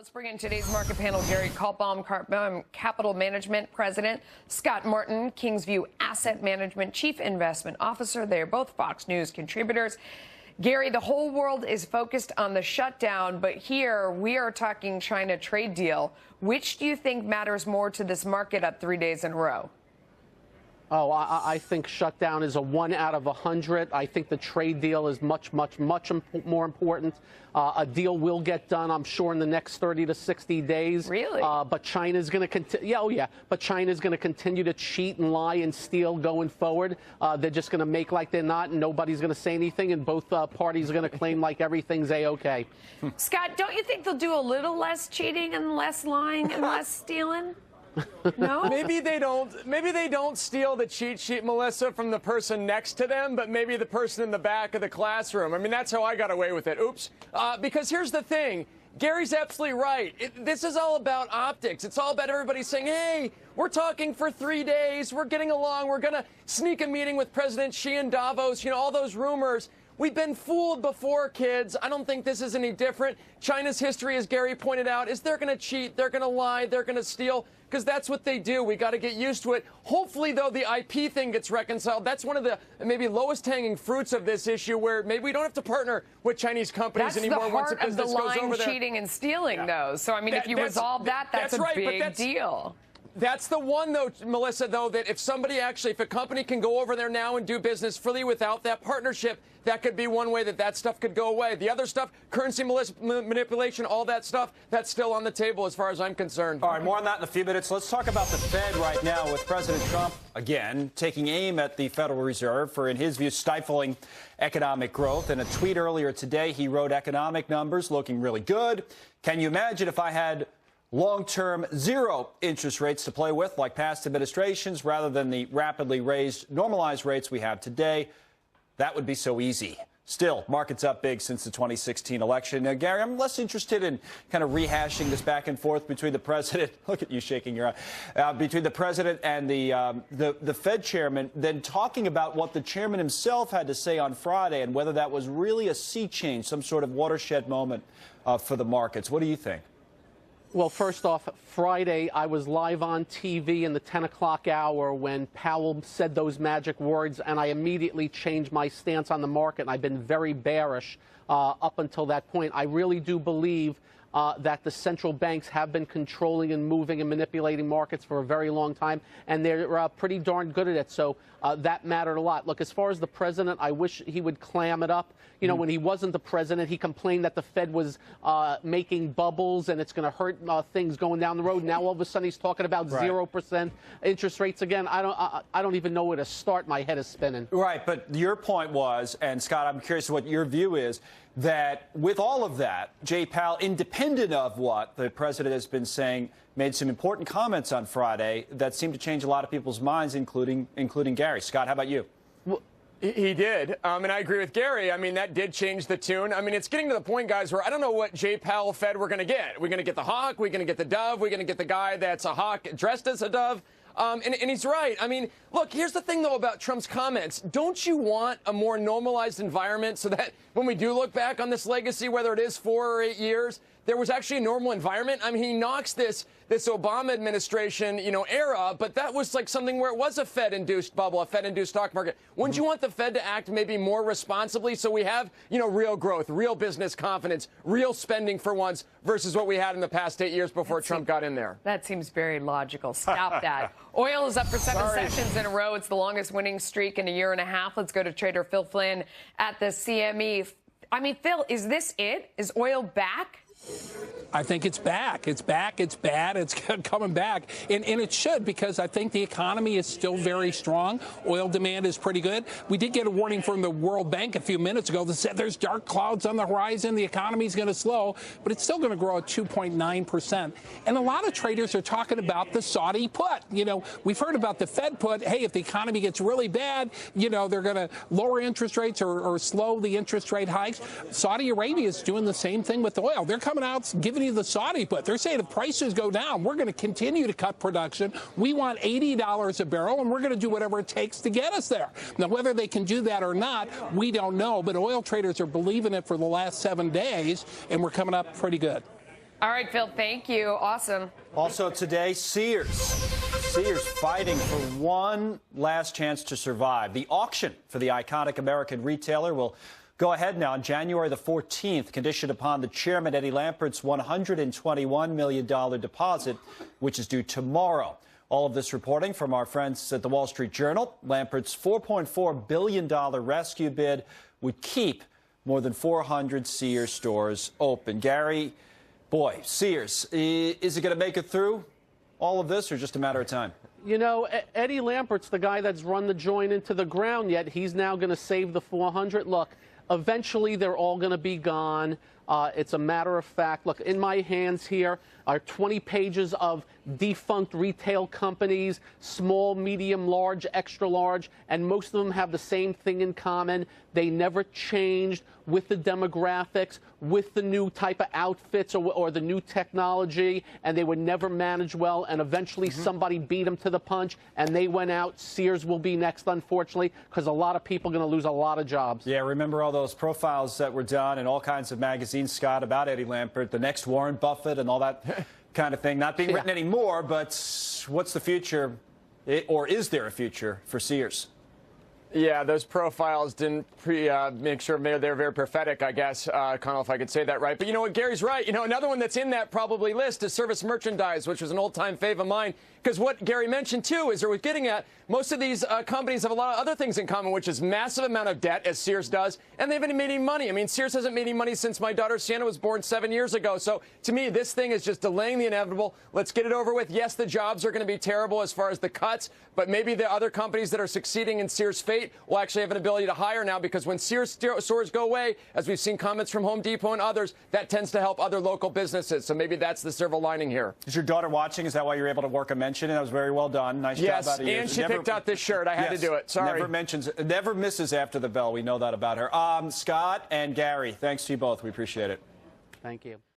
Let's bring in today's market panel. Gary Kaltbaum, Capital Management President. Scott Martin, Kingsview Asset Management Chief Investment Officer. They are both Fox News contributors. Gary, the whole world is focused on the shutdown, but here we are talking China trade deal. Which do you think matters more to this market up 3 days in a row? Oh, I think shutdown is a 1 out of 100. I think the trade deal is much more important. A deal will get done, I'm sure, in the next 30 to 60 days. Really? But China's going to continue. But China's going to continue to cheat and lie and steal going forward. They're just going to make like they're not, and nobody's going to say anything, and both parties are going to claim like everything's a-okay. Scott, don't you think they'll do a little less cheating and less lying and less stealing? No? Maybe they don't steal the cheat sheet, Melissa, from the person next to them, but maybe the person in the back of the classroom. I mean, that's how I got away with it. Oops. Because here's the thing. Gary's absolutely right. This is all about optics. It's all about everybody saying, hey, we're talking for 3 days. We're getting along. We're going to sneak a meeting with President Xi in Davos. You know, all those rumors. We've been fooled before, kids. I don't think this is any different. China's history, as Gary pointed out, is they're going to cheat, they're going to lie, they're going to steal, because that's what they do. We got to get used to it. Hopefully, though, the IP thing gets reconciled. That's one of the maybe lowest hanging fruits of this issue, where maybe we don't have to partner with Chinese companies anymore once the business goes over there. That's the heart of the lying, cheating, and stealing, though. So, I mean, if you resolve that, that's a big deal. That's the one, though, Melissa, though, that if a company can go over there now and do business freely without that partnership, that could be one way that stuff could go away. The other stuff, currency manipulation, all that stuff, that's still on the table as far as I'm concerned. All right, more on that in a few minutes. Let's talk about the Fed right now with President Trump, again, taking aim at the Federal Reserve for, in his view, stifling economic growth. In a tweet earlier today, he wrote economic numbers looking really good. Can you imagine if I had long-term zero interest rates to play with, like past administrations, rather than the rapidly raised normalized rates we have today? That would be so easy. Still, markets up big since the 2016 election. Now, Gary, I'm less interested in kind of rehashing this back and forth between the president. Look at you shaking your eye. Between the president and the Fed chairman, than talking about what the chairman himself had to say on Friday and whether that was really a sea change, some sort of watershed moment for the markets. What do you think? Well, first off, Friday, I was live on TV in the 10 o'clock hour when Powell said those magic words, and I immediately changed my stance on the market, and I've been very bearish up until that point. I really do believe that the central banks have been controlling and moving and manipulating markets for a very long time, and they're pretty darn good at it. So that mattered a lot. Look, as far as the president, I wish he would clam it up. You know, when he wasn't the president, he complained that the Fed was making bubbles and it's going to hurt things going down the road. Now all of a sudden he's talking about 0% interest rates again. I don't even know where to start. My head is spinning. Right, but your point was, and Scott, I'm curious what your view is, that with all of that, Jay Powell, independent of what the president has been saying, made some important comments on Friday that seemed to change a lot of people's minds, including Gary. Scott, how about you? Well, he did, and I agree with Gary. I mean, that did change the tune. I mean, it's getting to the point, guys, where I don't know what Jay Powell Fed we're going to get. We're going to get the hawk. We're going to get the dove. We're going to get the guy that's a hawk dressed as a dove. And he's right. I mean, look, here's the thing, though, about Trump's comments. Don't you want a more normalized environment so that when we do look back on this legacy, whether it is 4 or 8 years, there was actually a normal environment? I mean, he knocks this Obama administration, era, but that was like something where it was a Fed-induced bubble, a Fed-induced stock market. Wouldn't you want the Fed to act maybe more responsibly so we have, real growth, real business confidence, real spending for once versus what we had in the past 8 years before Trump got in there? That seems very logical. Stop that. Oil is up for 7 sessions in a row. It's the longest winning streak in a year and a half. Let's go to trader Phil Flynn at the CME. I mean, Phil, is this it? Is oil back? I think it's back. It's back. It's bad. It's coming back. And it should, because I think the economy is still very strong. Oil demand is pretty good. We did get a warning from the World Bank a few minutes ago that said there's dark clouds on the horizon. The economy is going to slow, but it's still going to grow at 2.9%. And a lot of traders are talking about the Saudi put. We've heard about the Fed put. Hey, if the economy gets really bad, they're going to lower interest rates or slow the interest rate hikes. Saudi Arabia is doing the same thing with oil. They're coming out giving you the Saudi put. They're saying if prices go down, we're going to continue to cut production. We want $80 a barrel, and we're going to do whatever it takes to get us there. Now, whether they can do that or not, we don't know. But oil traders are believing it for the last 7 days, and we're coming up pretty good. All right, Phil, thank you. Awesome. Also today, Sears. Sears fighting for one last chance to survive. The auction for the iconic American retailer will go ahead now on January the 14th, conditioned upon the chairman, Eddie Lampert's $121 million deposit, which is due tomorrow. All of this reporting from our friends at the Wall Street Journal. Lampert's $4.4 billion rescue bid would keep more than 400 Sears stores open. Gary, boy, Sears, is it going to make it through all of this or just a matter of time? You know, Eddie Lampert's the guy that's run the joint into the ground, yet he's now going to save the 400. Look, eventually they're all going to be gone. It's a matter of fact. Look, in my hands here are 20 pages of defunct retail companies, small, medium, large, extra large, and most of them have the same thing in common. They never changed with the demographics, with the new type of outfits or the new technology, and they were never managed well, and eventually somebody beat them to the punch, and they went out. Sears will be next, unfortunately, because a lot of people are going to lose a lot of jobs. Yeah, remember all those profiles that were done in all kinds of magazines, Scott, about Eddie Lampert, the next Warren Buffett and all that kind of thing. Not being written anymore, but what's the future, or is there a future for Sears? Yeah, those profiles didn't make sure they're very prophetic, I guess. Connell, if I could say that right. But you know what, Gary's right. You know, another one that's in that probably list is service merchandise, which was an old-time fave of mine. Because what Gary mentioned, too, is we're getting at most of these companies have a lot of other things in common, which is massive amount of debt, as Sears does, and they haven't made any money. I mean, Sears hasn't made any money since my daughter Sienna was born 7 years ago. So, to me, this thing is just delaying the inevitable. Let's get it over with. Yes, the jobs are going to be terrible as far as the cuts, but maybe the other companies that are succeeding in Sears' fate will actually have an ability to hire now, because when Sears stores go away, as we've seen comments from Home Depot and others, that tends to help other local businesses. So maybe that's the silver lining here. Is your daughter watching? Is that why you're able to work a mention? And that was very well done. Nice job out of you. And she picked out this shirt. I had to do it. Sorry. Never misses after the bell. We know that about her. Scott and Gary, thanks to you both. We appreciate it. Thank you.